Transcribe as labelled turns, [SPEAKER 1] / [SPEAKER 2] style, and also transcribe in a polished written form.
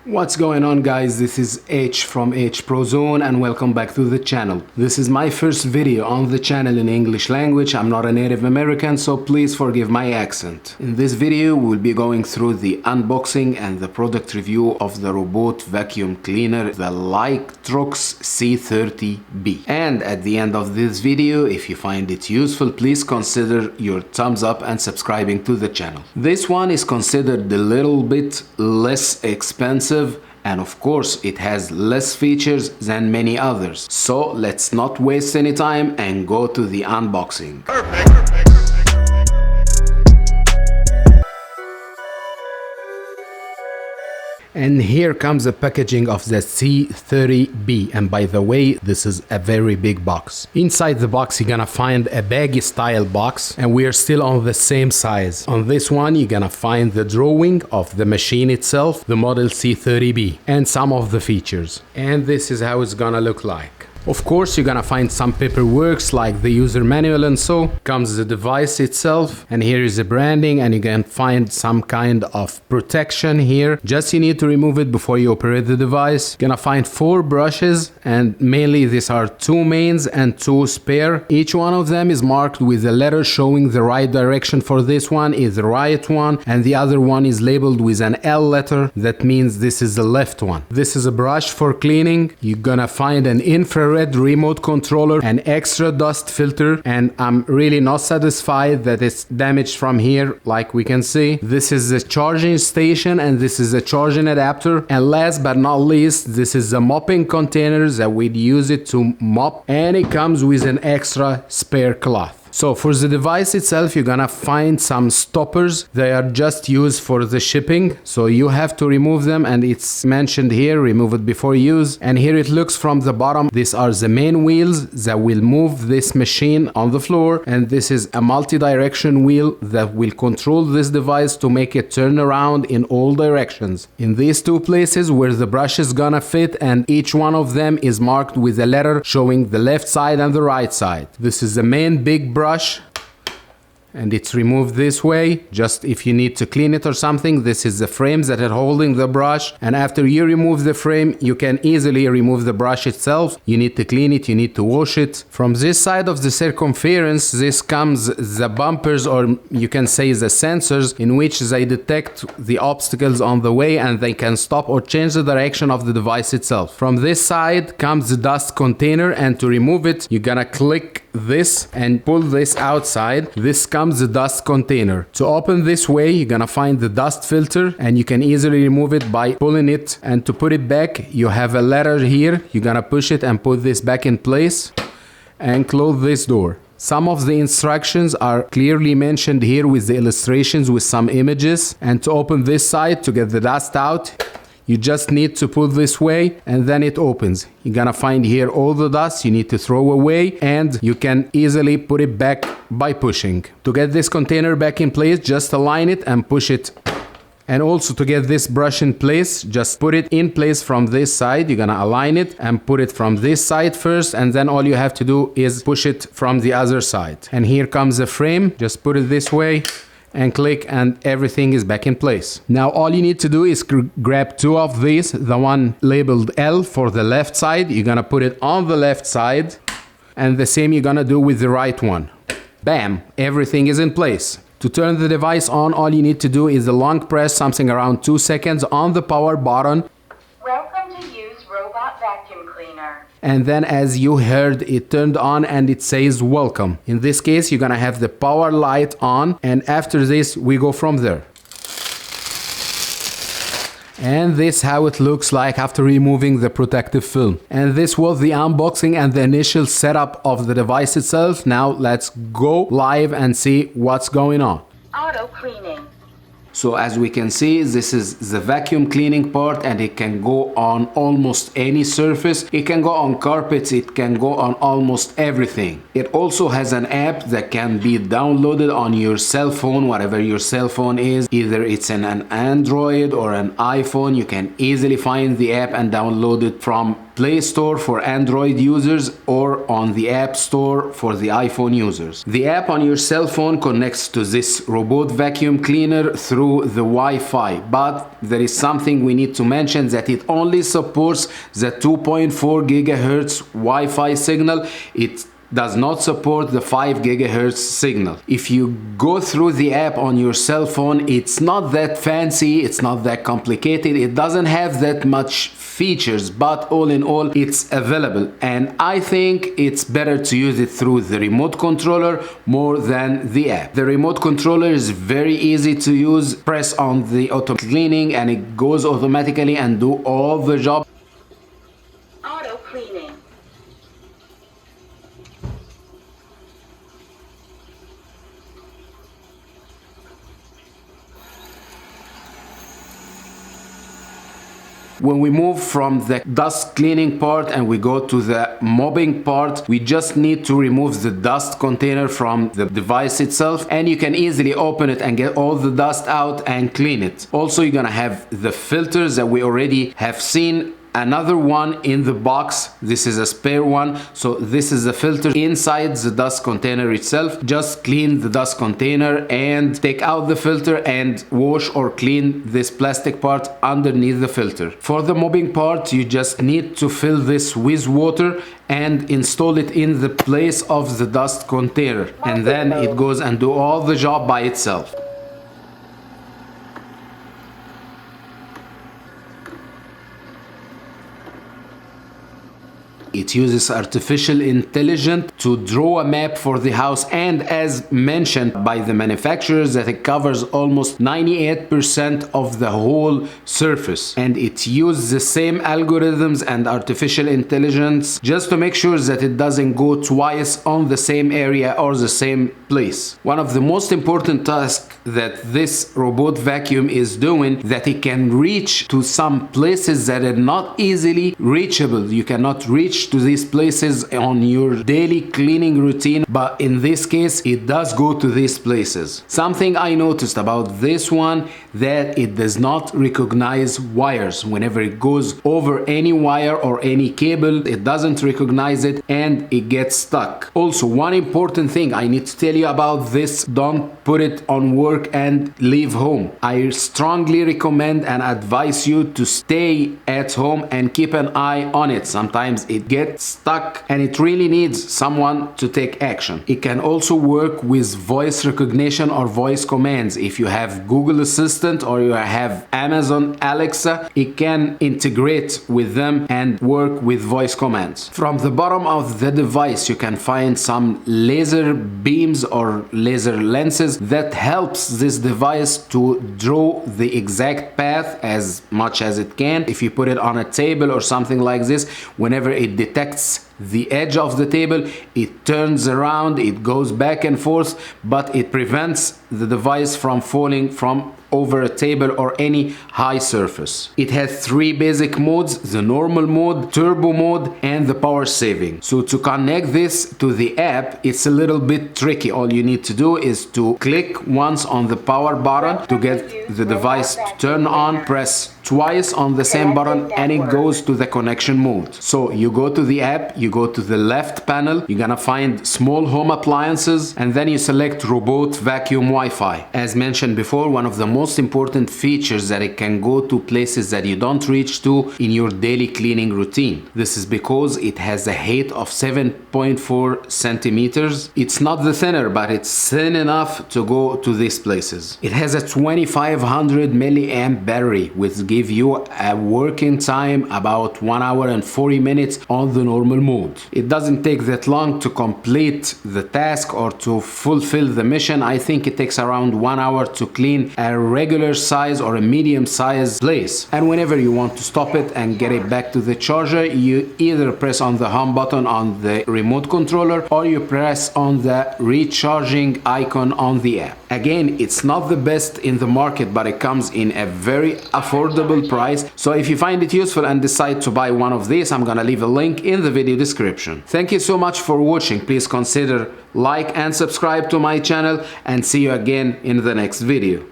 [SPEAKER 1] What's going on, guys? This is H from H Pro Zone and welcome back to the channel. This is my first video on the channel in English language. I'm not a native American, so please forgive my accent. In this video we'll be going through the unboxing and the product review of the robot vacuum cleaner, the Liectroux C30B. And at the end of this video, if you find it useful, please consider your thumbs up and subscribing to the channel. This one is considered a little bit less expensive, and of course it has less features than many others. So let's not waste any time and go to the unboxing. Perfect. And here comes the packaging of the C30B, and by the way, this is a very big box. Inside the box you're gonna find a baggy style box, and we are still on the same size. On this one you're gonna find the drawing of the machine itself, the model C30B, and some of the features. And this is how it's gonna look like. Of course, you're gonna find some paperwork like the user manual, and so comes the device itself, and here is the branding, and you can find some kind of protection here. Just you need to remove it before you operate the device. You're gonna find 4 brushes, and mainly these are 2 mains and 2 spare. Each one of them is marked with a letter showing the right direction. For this one is the right one, and the other one is labeled with an L letter. That means this is the left one. This is a brush for cleaning. You're gonna find an infrared remote controller, an extra dust filter, and I'm really not satisfied that it's damaged from here, like we can see. This is the charging station, and this is a charging adapter, and last but not least, this is the mopping containers that we'd use it to mop, and it comes with an extra spare cloth. So for the device itself, you're gonna find some stoppers. They are just used for the shipping, so you have to remove them, and it's mentioned here, remove it before use. And here it looks from the bottom. These are the main wheels that will move this machine on the floor, and this is a multi-direction wheel that will control this device to make it turn around in all directions. In these 2 places where the brush is gonna fit, and each one of them is marked with a letter showing the left side and the right side. This is the main big brush, and it's removed this way. Just if you need to clean it or something, this is the frames that are holding the brush, and after you remove the frame you can easily remove the brush itself. You need to clean it, you need to wash it. From this side of the circumference, this comes the bumpers, or you can say the sensors, in which they detect the obstacles on the way and they can stop or change the direction of the device itself. From this side comes the dust container, and to remove it you're gonna click this and pull this outside. This comes the dust container. To open this way you're gonna find the dust filter, and you can easily remove it by pulling it, and to put it back you have a letter here. You're gonna push it and put this back in place and close this door. Some of the instructions are clearly mentioned here with the illustrations with some images. And to open this side, to get the dust out, you just need to pull this way and then it opens. You're gonna find here all the dust you need to throw away, and you can easily put it back by pushing. To get this container back in place, just align it and push it. And also to get this brush in place, just put it in place from this side. You're gonna align it and put it from this side first, and then all you have to do is push it from the other side. And here comes the frame. Just put it this way and click, and everything is back in place. Now all you need to do is grab 2 of these, the one labeled L for the left side. You're gonna put it on the left side, and the same you're gonna do with the right one. Bam! Everything is in place. To turn the device on, all you need to do is a long press, something around 2 seconds, on the power button.
[SPEAKER 2] Welcome to use robot vacuum cleaner.
[SPEAKER 1] And then, as you heard, it turned on and it says welcome. In this case you're gonna have the power light on, and after this we go from there. And this is how it looks like after removing the protective film. And this was the unboxing and the initial setup of the device itself. Now let's go live and see what's going on.
[SPEAKER 2] Auto cleaning.
[SPEAKER 1] So as we can see, this is the vacuum cleaning part, and it can go on almost any surface. It can go on carpets, it can go on almost everything. It also has an app that can be downloaded on your cell phone, whatever your cell phone is. Either it's an Android or an iPhone, you can easily find the app and download it from Play Store for Android users or on the App Store for the iPhone users. The app on your cell phone connects to this robot vacuum cleaner through the Wi-Fi, but there is something we need to mention, that it only supports the 2.4 gigahertz Wi-Fi signal. It does not support the 5 gigahertz signal. If you go through the app on your cell phone, it's not that fancy, it's not that complicated, it doesn't have that much features, but all in all it's available, and I think it's better to use it through the remote controller more than the app. The remote controller is very easy to use. Press on the auto cleaning and it goes automatically and do all the job.
[SPEAKER 2] Auto cleaning.
[SPEAKER 1] When we move from the dust cleaning part and we go to the mopping part, we just need to remove the dust container from the device itself, and you can easily open it and get all the dust out and clean it. Also, you're gonna have the filters that we already have seen. Another one in the box, this is a spare one, so this is the filter inside the dust container itself. Just clean the dust container and take out the filter and wash or clean this plastic part underneath the filter. For the mopping part, you just need to fill this with water and install it in the place of the dust container, and then it goes and do all the job by itself. It uses artificial intelligence to draw a map for the house, and as mentioned by the manufacturers, that it covers almost 98% of the whole surface, and it uses the same algorithms and artificial intelligence just to make sure that it doesn't go twice on the same area or the same place. One of the most important tasks that this robot vacuum is doing, that it can reach to some places that are not easily reachable. You cannot reach to these places on your daily cleaning routine, but in this case it does go to these places. Something I noticed about this one, that it does not recognize wires. Whenever it goes over any wire or any cable, it doesn't recognize it and it gets stuck. Also, one important thing I need to tell you about this: don't put it on work and leave home. I strongly recommend and advise you to stay at home and keep an eye on it. Sometimes it gets stuck and it really needs someone to take action. It can also work with voice recognition or voice commands. If you have Google Assistant or you have Amazon Alexa, it can integrate with them and work with voice commands. From the bottom of the device, you can find some laser beams or laser lenses that helps this device to draw the exact path as much as it can. If you put it on a table or something like this, whenever it detects the edge of the table, it turns around, it goes back and forth, but it prevents the device from falling from over a table or any high surface. It has three basic modes: the normal mode, turbo mode, and the power saving. So to connect this to the app, it's a little bit tricky. All you need to do is to click once on the power button to get the device to turn on, press twice on the same button, and it goes to the connection mode. So you go to the app, you go to the left panel, you're gonna find small home appliances, and then you select robot vacuum Wi-Fi. As mentioned before, one of the most important features that it can go to places that you don't reach to in your daily cleaning routine. This is because it has a height of 7.4 centimeters. It's not the thinner, but it's thin enough to go to these places. It has a 2500 milliamp battery, which give you a working time about 1 hour and 40 minutes on the normal mode. It doesn't take that long to complete the task or to fulfill the mission. I think it takes around 1 hour to clean a regular size or a medium size place. And whenever you want to stop it and get it back to the charger, you either press on the home button on the remote controller or you press on the recharging icon on the app. Again, it's not the best in the market, but it comes in a very affordable price. So if you find it useful and decide to buy one of these, I'm gonna leave a link in the video description. Thank you so much for watching. Please consider like and subscribe to my channel, and see you again in the next video.